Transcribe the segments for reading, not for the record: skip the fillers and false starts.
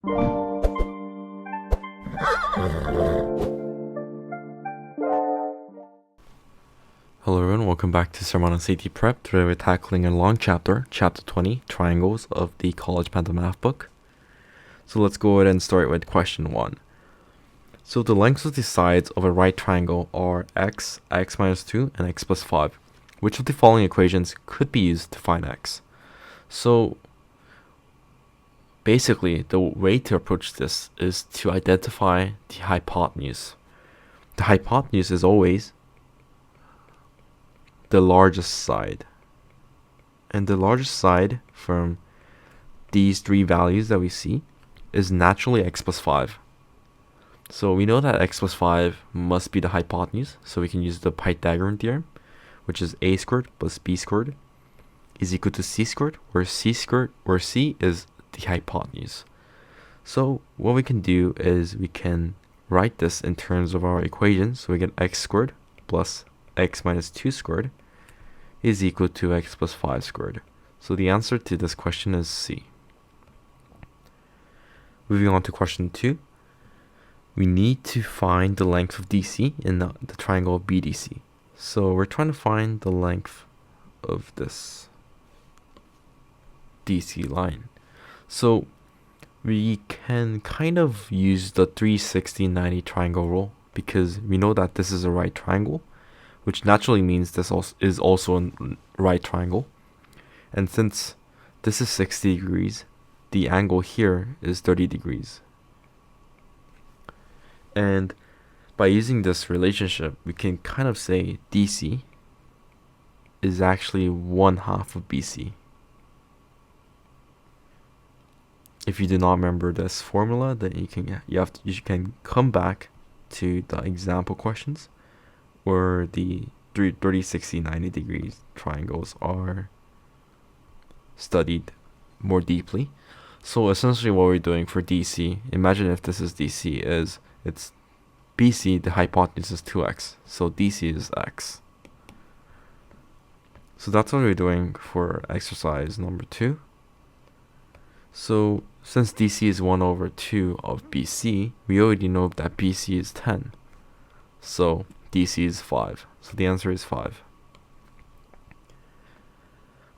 Hello everyone, welcome back to Surmount and CT Prep. Today we're tackling a long chapter, Chapter 20, Triangles of the College Panda math book. So let's go ahead and start with question 1. So the lengths of the sides of a right triangle are x, x minus 2, and x plus 5. Which of the following equations could be used to find x? So basically, the way to approach this is to identify the hypotenuse. The hypotenuse is always the largest side, and the largest side from these three values that we see is naturally x plus 5. So we know that x plus 5 must be the hypotenuse, so we can use the Pythagorean theorem, which is a squared plus b squared is equal to c squared, where c is the hypotenuse. So what we can do is we can write this in terms of our equation. So we get x squared plus x minus 2 squared is equal to x plus 5 squared. So the answer to this question is C. Moving on to question 2. We need to find the length of DC in the triangle BDC. So we're trying to find the length of this DC line. So we can kind of use the 360-90 triangle rule, because we know that this is a right triangle, which naturally means this is also a right triangle. And since this is 60 degrees, the angle here is 30 degrees. And by using this relationship, we can kind of say DC is actually 1/2 of BC. If you do not remember this formula, then you can come back to the example questions where the 30, 60, 90 degrees triangles are studied more deeply. So essentially what we're doing for DC, imagine if this is DC, is it's BC, the hypotenuse is 2x, so DC is x. So that's what we're doing for exercise number 2. So since DC is 1/2 of BC, we already know that BC is 10. So DC is 5. So the answer is 5.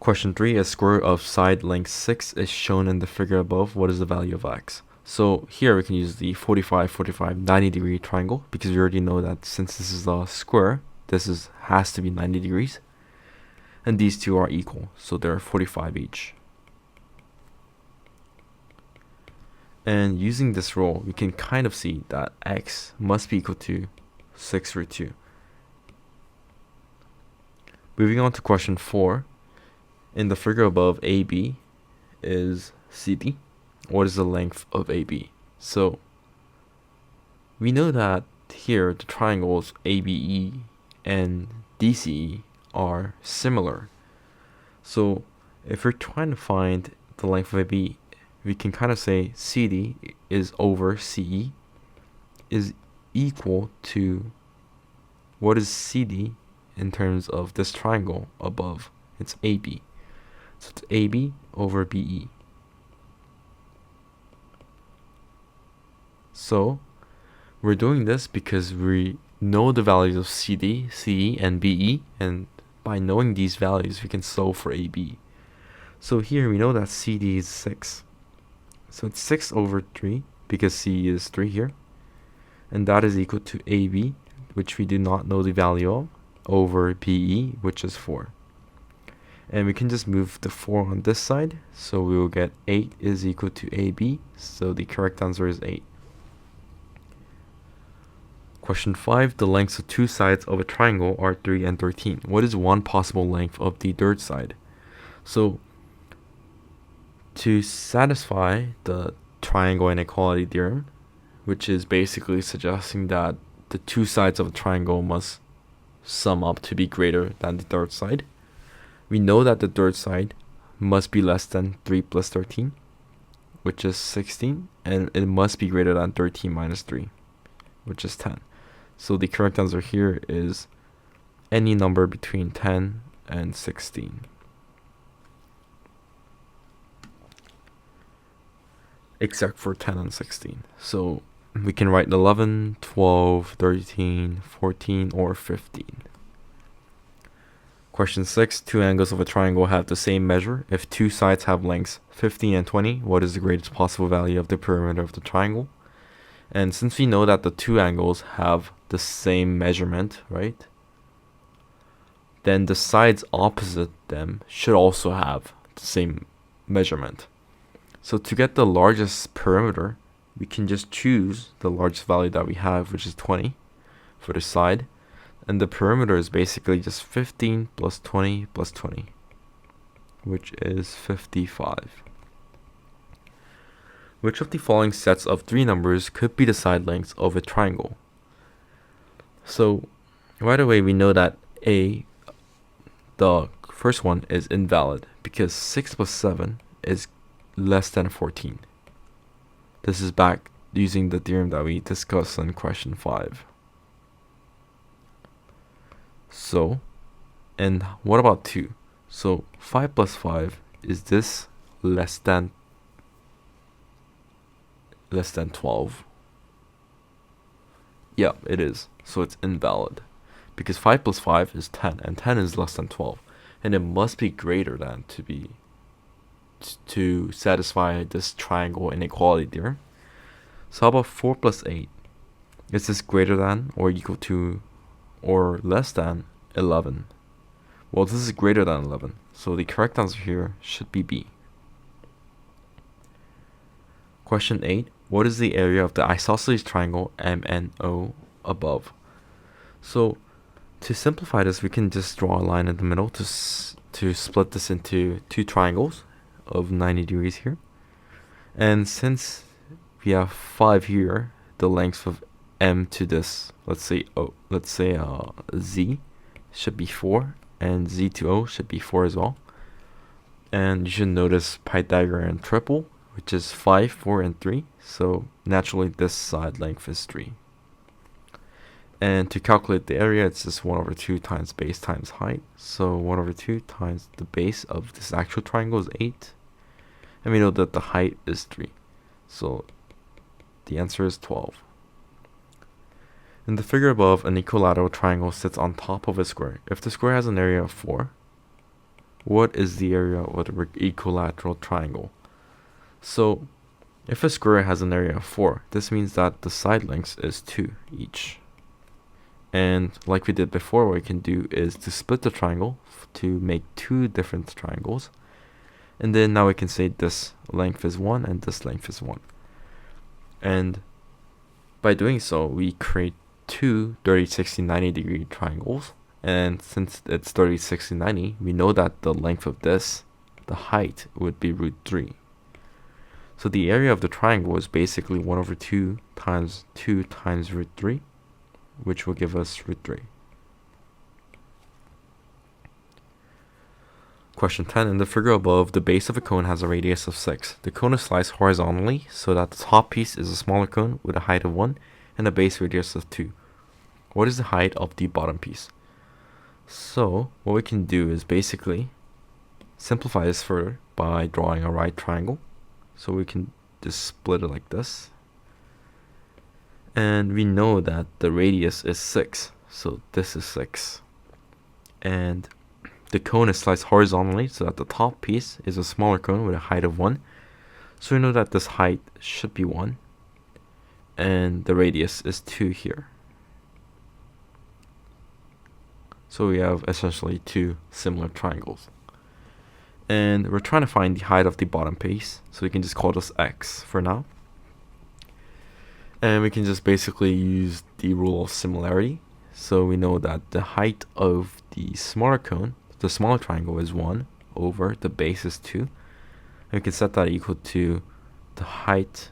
Question 3, a square of side length 6 is shown in the figure above. What is the value of x? So here we can use the 45, 45, 90 degree triangle, because we already know that since this is a square, this has to be 90 degrees. And these two are equal, so they're 45 each. And using this rule, we can kind of see that x must be equal to 6/2. Moving on to question 4. In the figure above, AB is CD. What is the length of AB? So we know that here the triangles ABE and DCE are similar. So if we're trying to find the length of AB, we can kind of say CD is over CE is equal to, what is CD in terms of this triangle above? It's AB. So it's AB over BE. So we're doing this because we know the values of CD, CE, and BE, and by knowing these values, we can solve for AB. So here we know that CD is 6. So it's 6/3, because CE is 3 here. And that is equal to AB, which we do not know the value of, over BE, which is 4. And we can just move the 4 on this side, so we will get 8 is equal to AB, so the correct answer is 8. Question 5, the lengths of two sides of a triangle are 3 and 13. What is one possible length of the third side? So to satisfy the triangle inequality theorem, which is basically suggesting that the two sides of a triangle must sum up to be greater than the third side, we know that the third side must be less than 3 plus 13, which is 16, and it must be greater than 13 minus 3, which is 10. So the correct answer here is any number between 10 and 16. except for 10 and 16. So we can write 11, 12, 13, 14, or 15. Question 6. Two angles of a triangle have the same measure. If two sides have lengths 15 and 20, what is the greatest possible value of the perimeter of the triangle? And since we know that the two angles have the same measurement, right? Then the sides opposite them should also have the same measurement. So to get the largest perimeter, we can just choose the largest value that we have, which is 20 for the side. And the perimeter is basically just 15 plus 20 plus 20, which is 55. Which of the following sets of three numbers could be the side lengths of a triangle? So right away we know that the first one is invalid because 6 plus 7 is less than 14. This is back using the theorem that we discussed in question 5. So, and what about 2? So 5 plus 5, is this less than 12? Yeah, it is. So it's invalid because 5 plus 5 is 10 and 10 is less than 12, and it must be greater than to satisfy this triangle inequality theorem. So how about 4 plus 8? Is this greater than or equal to or less than 11? Well, this is greater than 11, so the correct answer here should be B. Question 8. What is the area of the isosceles triangle MNO above? So to simplify this, we can just draw a line in the middle to split this into two triangles of 90 degrees here. And since we have 5 here, the length of M to this, let's say Z should be 4, and Z to O should be 4 as well. And you should notice Pythagorean triple, which is 5, 4, and 3. So naturally this side length is 3. And to calculate the area, it's just 1 over 2 times base times height. So 1 over 2 times the base of this actual triangle is 8. And we know that the height is 3. So the answer is 12. In the figure above, an equilateral triangle sits on top of a square. If the square has an area of 4, what is the area of the equilateral triangle? So if a square has an area of 4, this means that the side lengths is 2 each. And like we did before, what we can do is to split the triangle to make two different triangles. And then now we can say this length is 1 and this length is 1. And by doing so, we create two 30, 60, 90 degree triangles. And since it's 30, 60, 90, we know that the length of this, the height, would be root 3. So the area of the triangle is basically 1 over 2 times root 3, which will give us root 3. Question 10. In the figure above, the base of a cone has a radius of 6. The cone is sliced horizontally so that the top piece is a smaller cone with a height of 1 and a base radius of 2. What is the height of the bottom piece? So what we can do is basically simplify this further by drawing a right triangle. So we can just split it like this. And we know that the radius is 6. So this is 6. And the cone is sliced horizontally so that the top piece is a smaller cone with a height of 1. So we know that this height should be 1. And the radius is 2 here. So we have essentially two similar triangles. And we're trying to find the height of the bottom piece. So we can just call this x for now. And we can just basically use the rule of similarity. So we know that the height of the smaller cone, the smaller triangle, is 1 over the base is 2. And we can set that equal to the height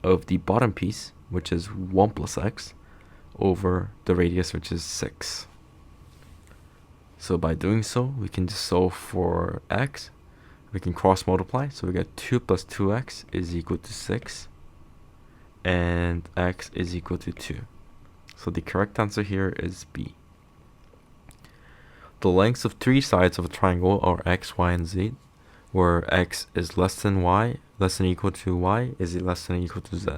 of the bottom piece, which is 1 plus x, over the radius, which is 6. So by doing so, we can just solve for x. We can cross multiply. So we get 2 plus 2x is equal to 6. And x is equal to 2. So the correct answer here is B. The lengths of three sides of a triangle are x, y, and z. where x is less than y, less than or equal to y, is it less than or equal to z.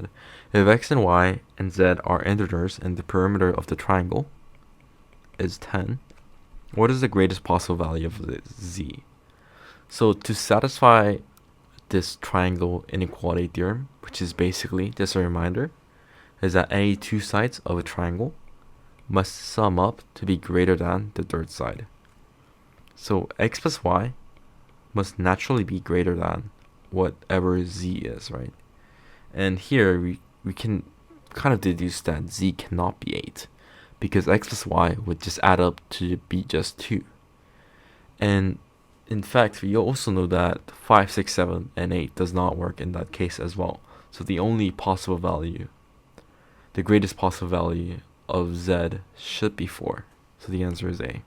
If x and y and z are integers and the perimeter of the triangle is 10, what is the greatest possible value of the z? So to satisfy this triangle inequality theorem, which is basically, just a reminder, is that any two sides of a triangle must sum up to be greater than the third side. So x plus y must naturally be greater than whatever z is, right? And here we can kind of deduce that z cannot be 8, because x plus y would just add up to be just 2. And in fact, we also know that 5, 6, 7, and 8 does not work in that case as well. So the only possible value, the greatest possible value of z should be 4. So the answer is A.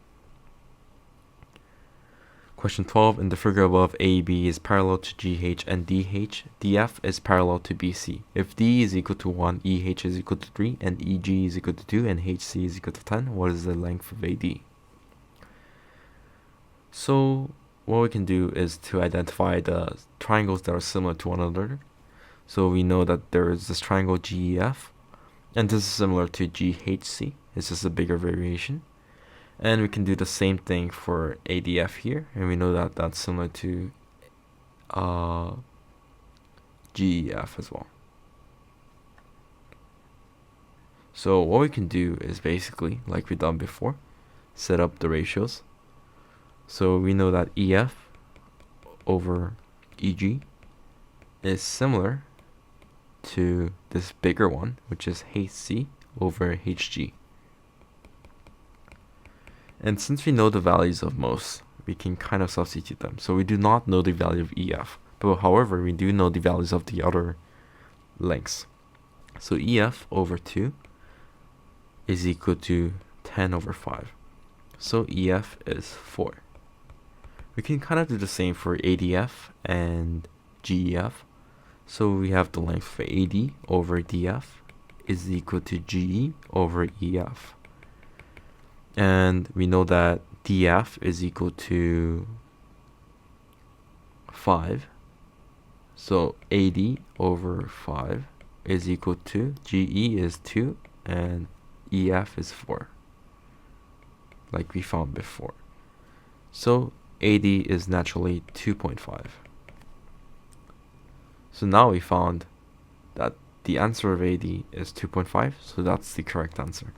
Question 12. In the figure above, AB is parallel to GH and DH. DF is parallel to BC. If D is equal to 1, EH is equal to 3, and EG is equal to 2, and HC is equal to 10, what is the length of AD? So what we can do is to identify the triangles that are similar to one another. So we know that there is this triangle GEF, and this is similar to GHC. It's just a bigger variation. And we can do the same thing for ADF here, and we know that that's similar to GEF as well. So what we can do is basically, like we've done before, set up the ratios. So we know that EF over EG is similar to this bigger one, which is HC over HG. And since we know the values of most, we can kind of substitute them. So we do not know the value of EF, but however, we do know the values of the other lengths. So EF over 2 is equal to 10 over 5. So EF is 4. We can kind of do the same for ADF and GEF. So we have the length of AD over DF is equal to GE over EF. And we know that DF is equal to 5. So AD over 5 is equal to GE is 2 and EF is 4, like we found before. So AD is naturally 2.5. So now we found that the answer of AD is 2.5, so that's the correct answer.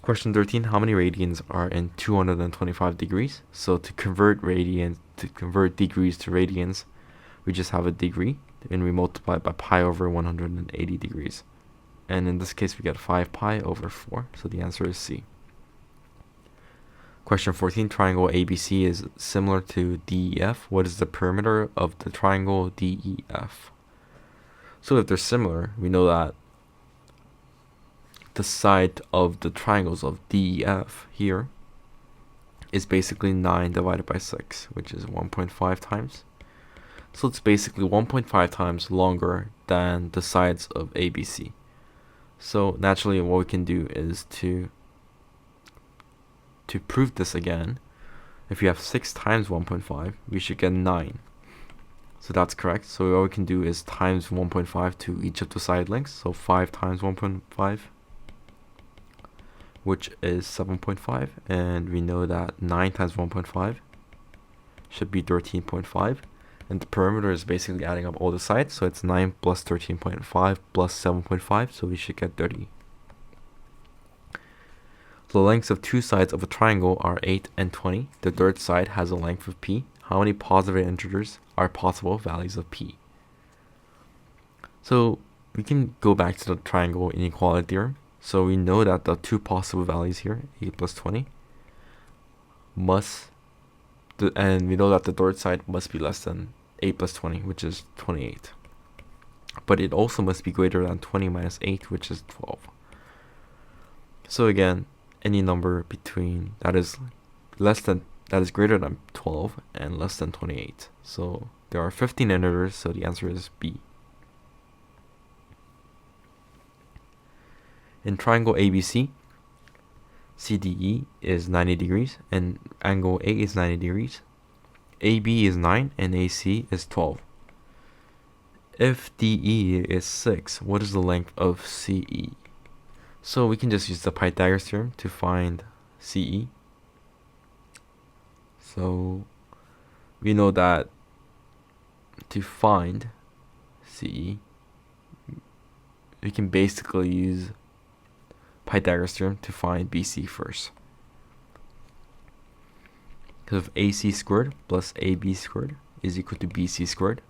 Question 13, how many radians are in 225 degrees? So to convert degrees to radians, we just have a degree, and we multiply it by pi over 180 degrees. And in this case, we get 5 pi over 4, so the answer is C. Question 14, triangle ABC is similar to DEF. What is the perimeter of the triangle DEF? So if they're similar, we know that the side of the triangles of DEF here is basically 9 divided by 6, which is 1.5 times. So it's basically 1.5 times longer than the sides of ABC. So naturally what we can do is to prove this again. If you have 6 times 1.5, we should get 9. So that's correct. So what we can do is times 1.5 to each of the side lengths. So 5 times 1.5, which is 7.5, and we know that 9 times 1.5 should be 13.5, and the perimeter is basically adding up all the sides, so it's 9 plus 13.5 plus 7.5, so we should get 30. The lengths of two sides of a triangle are 8 and 20. The third side has a length of p. How many positive integers are possible values of p? So we can go back to the triangle inequality theorem. So we know that the two possible values here, 8 plus 20, and we know that the third side must be less than 8 plus 20, which is 28. But it also must be greater than 20 minus 8, which is 12. So again, any number between that is greater than 12 and less than 28. So there are 15 integers, so the answer is B. In triangle ABC, CDE is 90 degrees and angle A is 90 degrees. AB is 9 and AC is 12. If DE is 6, what is the length of CE? So we can just use the Pythagoras theorem to find CE. So we know that to find CE, we can basically use Pythagoras theorem to find BC first. Because of AC squared plus AB squared is equal to BC squared.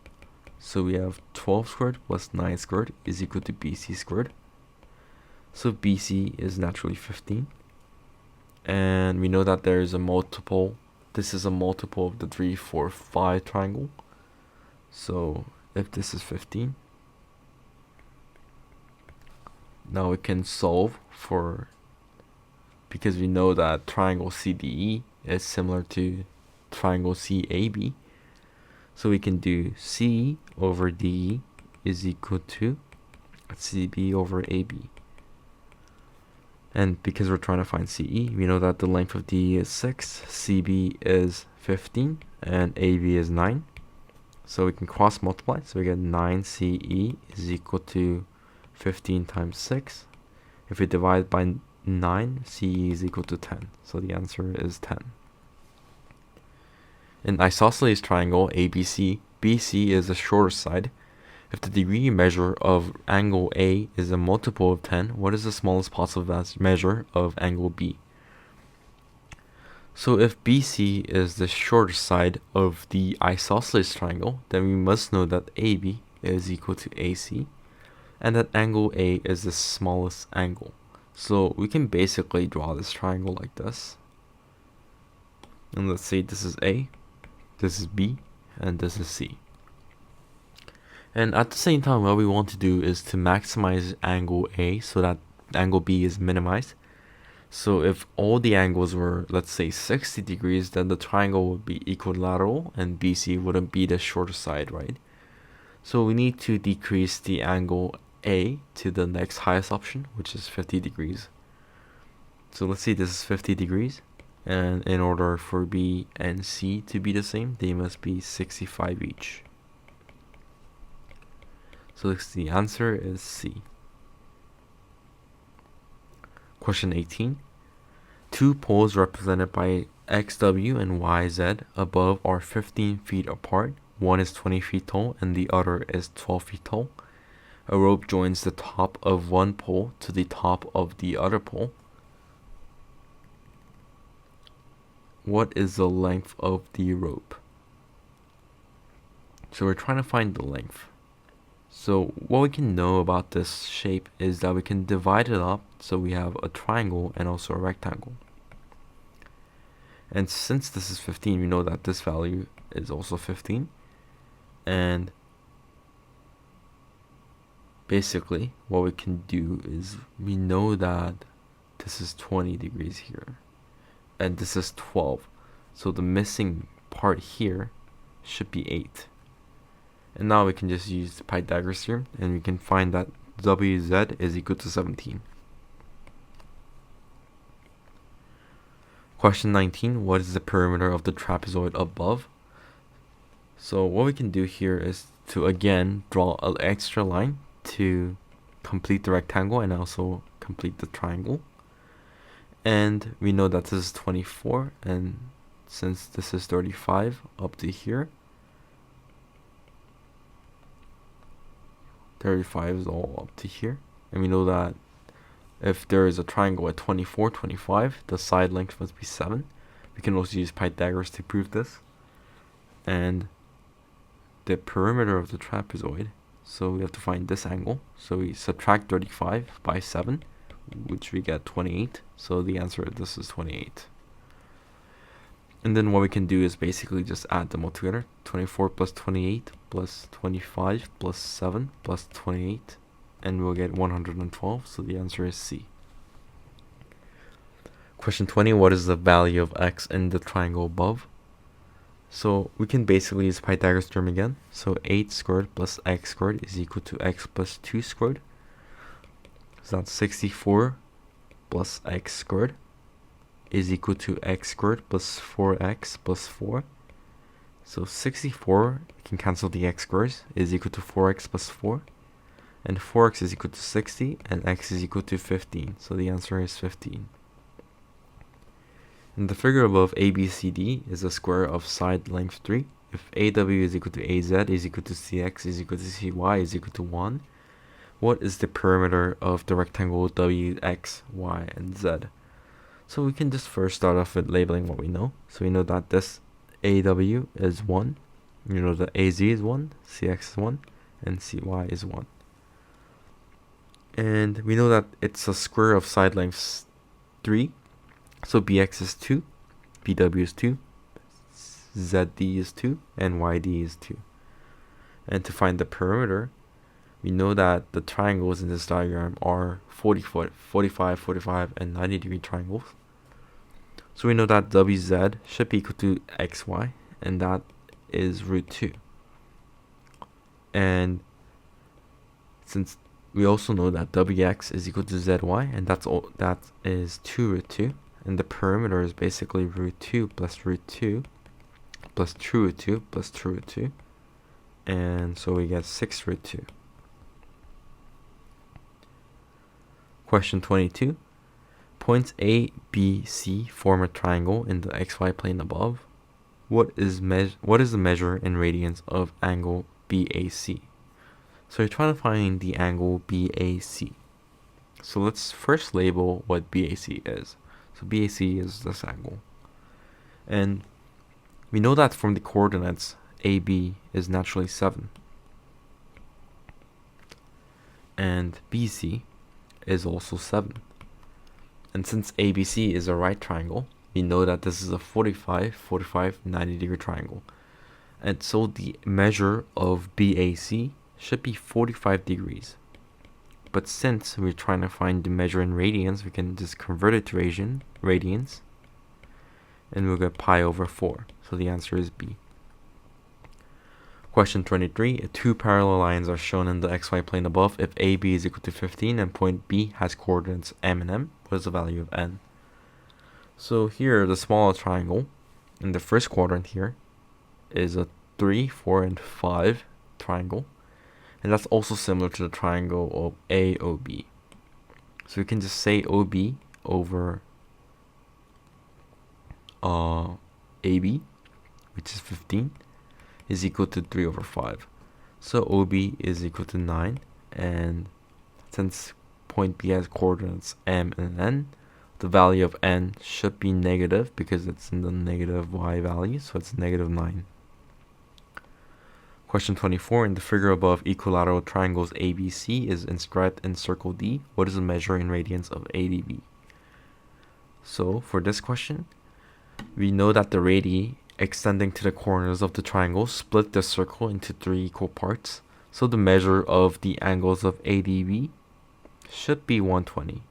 So we have 12 squared plus 9 squared is equal to BC squared. So BC is naturally 15. And we know that there is a multiple. This is a multiple of the 3, 4, 5 triangle. So if this is 15, now we can solve for, because we know that triangle CDE is similar to triangle CAB. So we can do CE over DE is equal to CB over AB. And because we're trying to find CE, we know that the length of DE is 6, CB is 15, and AB is 9. So we can cross multiply. So we get 9 CE is equal to 15 times 6. If we divide by 9, CE is equal to 10. So the answer is 10. In isosceles triangle ABC, BC is the shorter side. If the degree measure of angle A is a multiple of 10, what is the smallest possible measure of angle B? So if BC is the shorter side of the isosceles triangle, then we must know that AB is equal to AC, and that angle A is the smallest angle. So we can basically draw this triangle like this. And let's say this is A, this is B, and this is C. And at the same time, what we want to do is to maximize angle A so that angle B is minimized. So if all the angles were, let's say, 60 degrees, then the triangle would be equilateral and BC wouldn't be the shorter side, right? So we need to decrease the angle A to the next highest option, which is 50 degrees. So let's say this is 50 degrees. And in order for B and C to be the same, they must be 65 each. So the answer is C. Question 18. Two poles represented by XW and YZ above are 15 feet apart. One is 20 feet tall and the other is 12 feet tall. A rope joins the top of one pole to the top of the other pole. What is the length of the rope? So we're trying to find the length. So what we can know about this shape is that we can divide it up so we have a triangle and also a rectangle. And since this is 15, we know that this value is also 15. And basically what we can do is we know that this is 20 degrees here and this is 12. So the missing part here should be 8. And now we can just use the Pythagoras theorem and we can find that WZ is equal to 17. Question 19. What is the perimeter of the trapezoid above? So what we can do here is to again draw an extra line to complete the rectangle and also complete the triangle. And we know that this is 24, and since this is 35 up to here, 35 is all up to here. And we know that if there is a triangle at 24, 25, the side length must be 7. We can also use Pythagoras to prove this. And the perimeter of the trapezoid, so we have to find this angle. So we subtract 35 by 7, which we get 28. So the answer of this is 28. And then what we can do is basically just add them all together. 24 plus 28 plus 25 plus 7 plus 28. And we'll get 112. So the answer is C. Question 20. What is the value of x in the triangle above? So we can basically use Pythagoras theorem again. So 8 squared plus x squared is equal to x plus 2 squared. So that's 64 plus x squared is equal to x squared plus 4x plus 4. So 64 can cancel the x squares, is equal to 4x plus 4. And 4x is equal to 60, and x is equal to 15. So the answer is 15. In the figure above, ABCD is a square of side length 3. If AW is equal to AZ is equal to CX is equal to CY is equal to 1, what is the perimeter of the rectangle WX, Y, and Z? So we can just first start off with labeling what we know. So we know that this AW is 1, you know that AZ is 1, CX is 1, and CY is 1. And we know that it's a square of side lengths 3. So BX is 2, BW is 2, ZD is 2, and YD is 2. And to find the perimeter, we know that the triangles in this diagram are 45, 45, and 90-degree triangles. So we know that WZ should be equal to XY, and that is root 2. And since we also know that WX is equal to ZY, and that is 2 root 2. And the perimeter is basically root 2 plus root 2 plus 2 root 2 plus 2 root 2. And so we get 6 root 2. Question 22. Points A, B, C form a triangle in the xy plane above. What is the measure in radians of angle BAC? So you're trying to find the angle BAC. So let's first label what BAC is. So BAC is this angle. And we know that from the coordinates, AB is naturally 7. And BC is also 7. And since ABC is a right triangle, we know that this is a 45, 90-degree triangle. And so the measure of BAC should be 45 degrees. But since we're trying to find the measure in radians, we can just convert it to radians, and we'll get pi over 4. So the answer is B. Question 23. Two parallel lines are shown in the xy plane above. If AB is equal to 15 and point B has coordinates m and n, what is the value of n? So here, the smaller triangle in the first quadrant here is a 3, 4, and 5 triangle. And that's also similar to the triangle of AOB. So we can just say OB over AB, which is 15, is equal to 3 over 5. So OB is equal to 9. And since point B has coordinates m and n, the value of n should be negative because it's in the negative y value. So it's negative 9. Question 24. In the figure above, equilateral triangles ABC is inscribed in circle D. What is the measure in radians of ADB? So for this question, we know that the radii extending to the corners of the triangle split the circle into 3 equal parts. So the measure of the angles of ADB should be 120.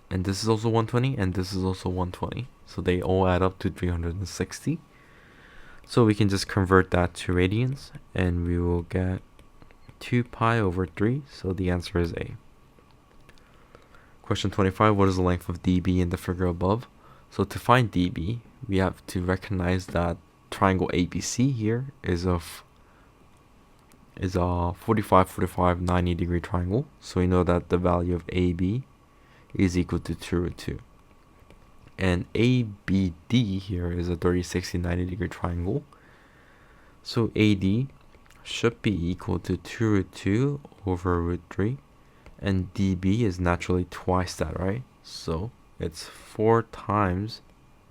And this is also 120, and this is also 120. So they all add up to 360. So we can just convert that to radians, and we will get 2 pi over 3, so the answer is A. Question 25, what is the length of DB in the figure above? So to find DB, we have to recognize that triangle ABC here is a 45, 90-degree triangle. So we know that the value of AB is equal to 2 root 2. And ABD here is a 30, 60, 90-degree triangle. So AD should be equal to 2 root 2 over root 3. And DB is naturally twice that, right? So it's 4 times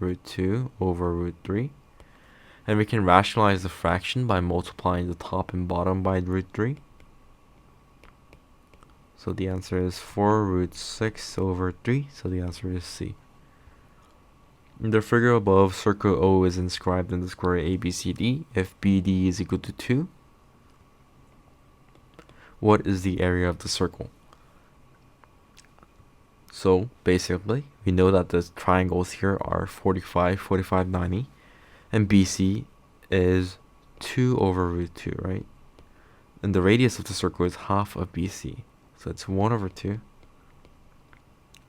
root 2 over root 3. And we can rationalize the fraction by multiplying the top and bottom by root 3. So the answer is 4 root 6 over 3. So the answer is C. In the figure above, circle O is inscribed in the square ABCD. If BD is equal to 2, what is the area of the circle? So basically, we know that the triangles here are 45, 90, and BC is 2 over root 2, right? And the radius of the circle is half of BC. So it's 1 over 2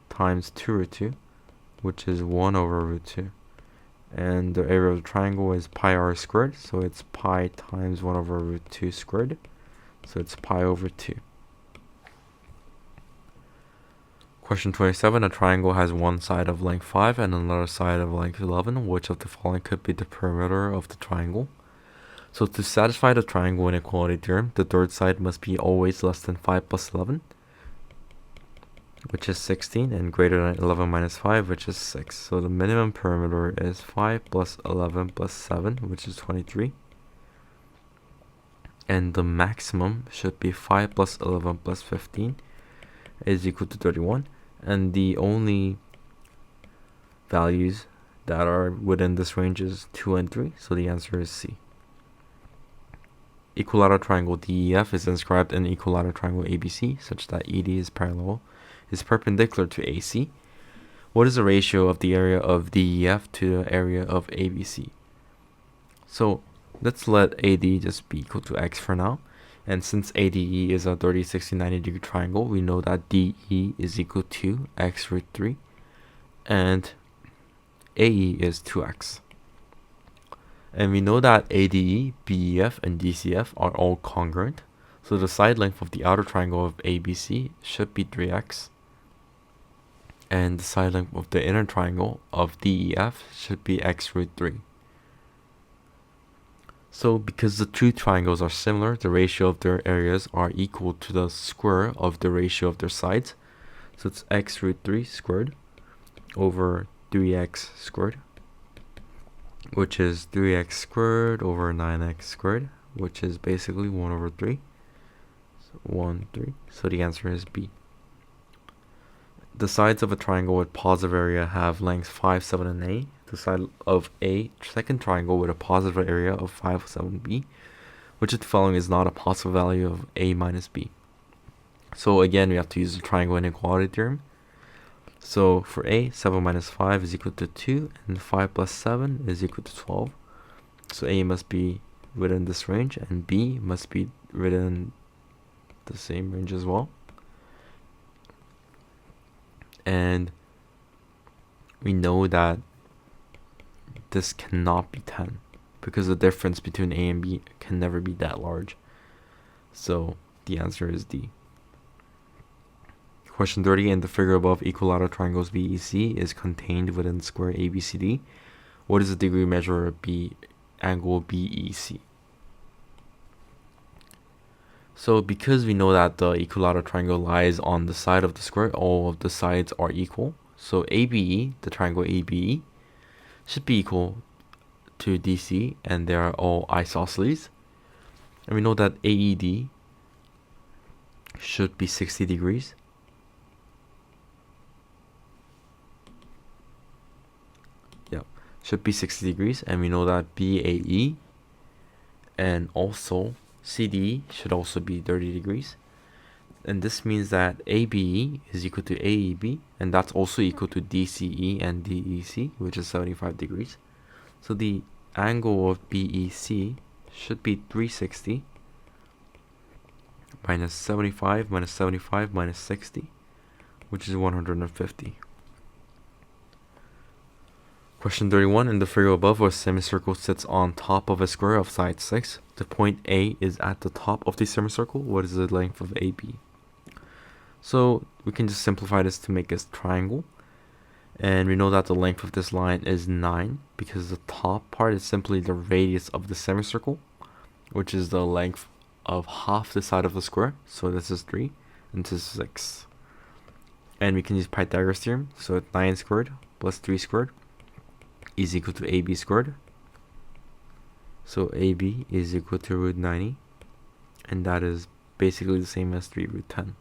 times 2 root 2, which is 1 over root 2. And the area of the triangle is pi r squared, so it's pi times 1 over root 2 squared, so it's pi over 2. Question 27, a triangle has one side of length 5 and another side of length 11. Which of the following could be the perimeter of the triangle? So to satisfy the triangle inequality theorem, the third side must be always less than 5 plus 11, which is 16, and greater than 11 minus 5, which is 6. So the minimum perimeter is 5 plus 11 plus 7, which is 23. And the maximum should be 5 plus 11 plus 15 is equal to 31. And the only values that are within this range is 2 and 3. So the answer is C. Equilateral triangle DEF is inscribed in equilateral triangle ABC such that ED is perpendicular to AC. What is the ratio of the area of DEF to the area of ABC? So let's let AD just be equal to X for now. And since ADE is a 30, 60, 90 degree triangle, we know that DE is equal to X root 3 and AE is 2X. And we know that ADE, BEF, and DCF are all congruent. So the side length of the outer triangle of ABC should be 3x. And the side length of the inner triangle of DEF should be x root 3. So because the two triangles are similar, the ratio of their areas are equal to the square of the ratio of their sides. So it's x root 3 squared over 3x squared, which is 3x squared over 9x squared, which is basically 1 over 3. So 1, 3. So the answer is B. The sides of a triangle with positive area have lengths 5, 7, and 8. The side of a second triangle with a positive area of 5, 7, b, which of the following is not a possible value of a minus b? So again, we have to use the triangle inequality theorem. So for a, 7 minus 5 is equal to 2, and 5 plus 7 is equal to 12. So a must be within this range, and b must be within the same range as well. And we know that this cannot be 10 because the difference between a and b can never be that large. So the answer is D. Question 30, in the figure above, equilateral triangles BEC is contained within square ABCD. What is the degree measure of angle BEC? So because we know that the equilateral triangle lies on the side of the square, all of the sides are equal. So ABE, the triangle ABE, should be equal to DC, and they are all isosceles. And we know that AED should be 60 degrees. Should be 60 degrees, and we know that BAE and also CDE should also be 30 degrees. And this means that ABE is equal to AEB, and that's also equal to DCE and DEC, which is 75 degrees. So the angle of BEC should be 360 minus 75 minus 75 minus 60, which is 150. Question 31, in the figure above, where a semicircle sits on top of a square of side 6, the point A is at the top of the semicircle. What is the length of AB? So we can just simplify this to make this triangle. And we know that the length of this line is 9 because the top part is simply the radius of the semicircle, which is the length of half the side of the square. So this is 3 and this is 6. And we can use Pythagoras theorem. So 9 squared plus 3 squared is equal to AB squared. So AB is equal to root 90, and that is basically the same as 3 root 10.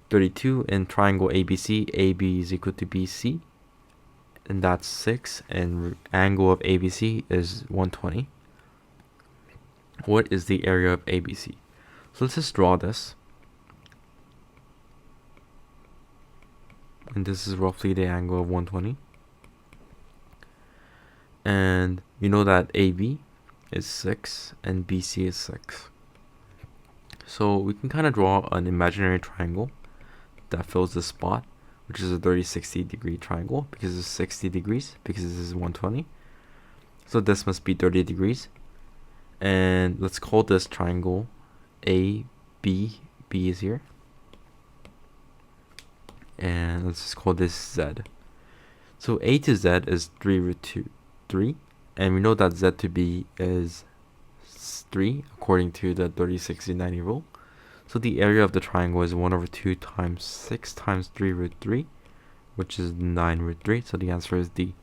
32, in triangle ABC, AB is equal to BC, and that's 6, and angle of ABC is 120. What is the area of ABC? So let's just draw this. And this is roughly the angle of 120. And we know that AB is 6 and BC is 6. So we can kind of draw an imaginary triangle that fills this spot which is a 30-60 degree triangle because it's 60 degrees because this is 120. So this must be 30 degrees. And let's call this triangle A, B. B is here. And let's just call this Z. So A to Z is 3 root 2, 3. And we know that Z to B is 3 according to the 30-60-90 rule. So the area of the triangle is 1 over 2 times 6 times 3 root 3, which is 9 root 3. So the answer is D.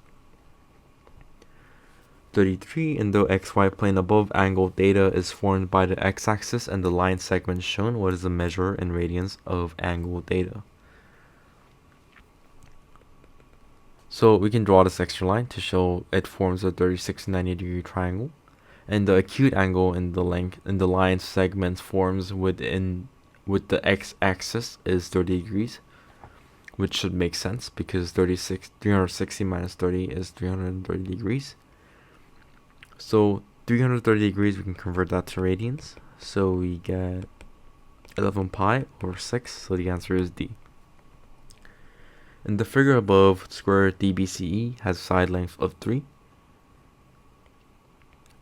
33. In the xy plane above, angle theta is formed by the x-axis and the line segment shown. What is the measure in radians of angle theta? So we can draw this extra line to show it forms a 30-60-90 degree triangle. And the acute angle in the length in the line segment forms with the x-axis is 30 degrees, which should make sense because 360 minus 30 is 330 degrees. So 330 degrees, we can convert that to radians. So we get 11 pi over 6. So the answer is D. In the figure above, square DBCE has a side length of 3.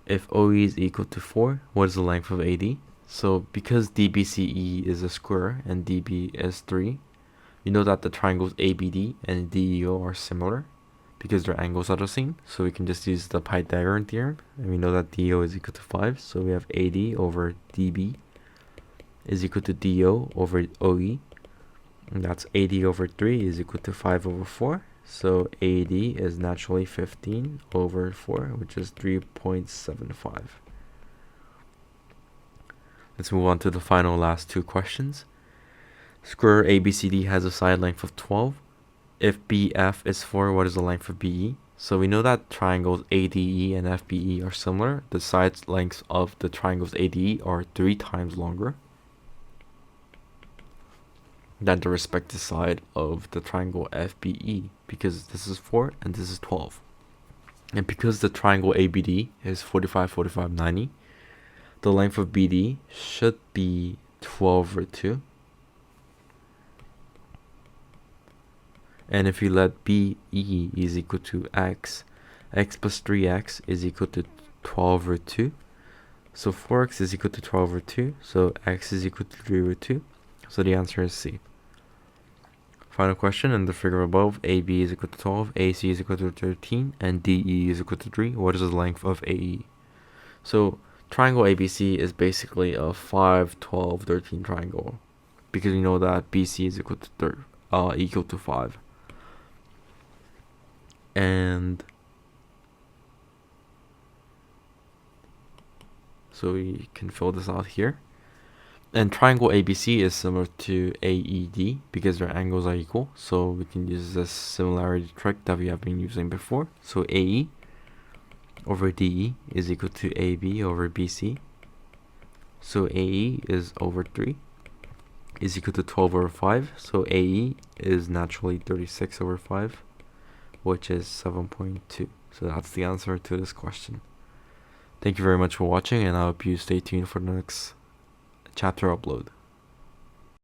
If OE is equal to 4, what is the length of AD? So because DBCE is a square and DB is 3, you know that the triangles ABD and DEO are similar because their angles are the same. So we can just use the Pythagorean theorem, and we know that DO is equal to 5. So we have AD over DB is equal to DO over OE. And that's AD over 3 is equal to 5 over 4. So AD is naturally 15 over 4, which is 3.75. Let's move on to the final last two questions. Square ABCD has a side length of 12. If BF is 4, what is the length of BE? So we know that triangles ADE and FBE are similar. The side lengths of the triangles ADE are 3 times longer than the respective side of the triangle FBE, because this is 4 and this is 12. And because the triangle ABD is 45, 45, 90, the length of BD should be 12 over 2. And if you let BE is equal to x plus 3x is equal to 12 over 2. So 4x is equal to 12 over 2. So x is equal to 3 over 2. So the answer is C. Final question, in the figure above, AB is equal to 12, AC is equal to 13, and DE is equal to 3. What is the length of AE? So triangle ABC is basically a 5, 12, 13 triangle, because we know that BC is equal to 5. And so we can fill this out here. And triangle ABC is similar to AED because their angles are equal. So we can use this similarity trick that we have been using before. So AE over DE is equal to AB over BC. So AE is over 3 is equal to 12 over 5. So AE is naturally 36 over 5, which is 7.2. So that's the answer to this question. Thank you very much for watching, and I hope you stay tuned for the next chapter upload.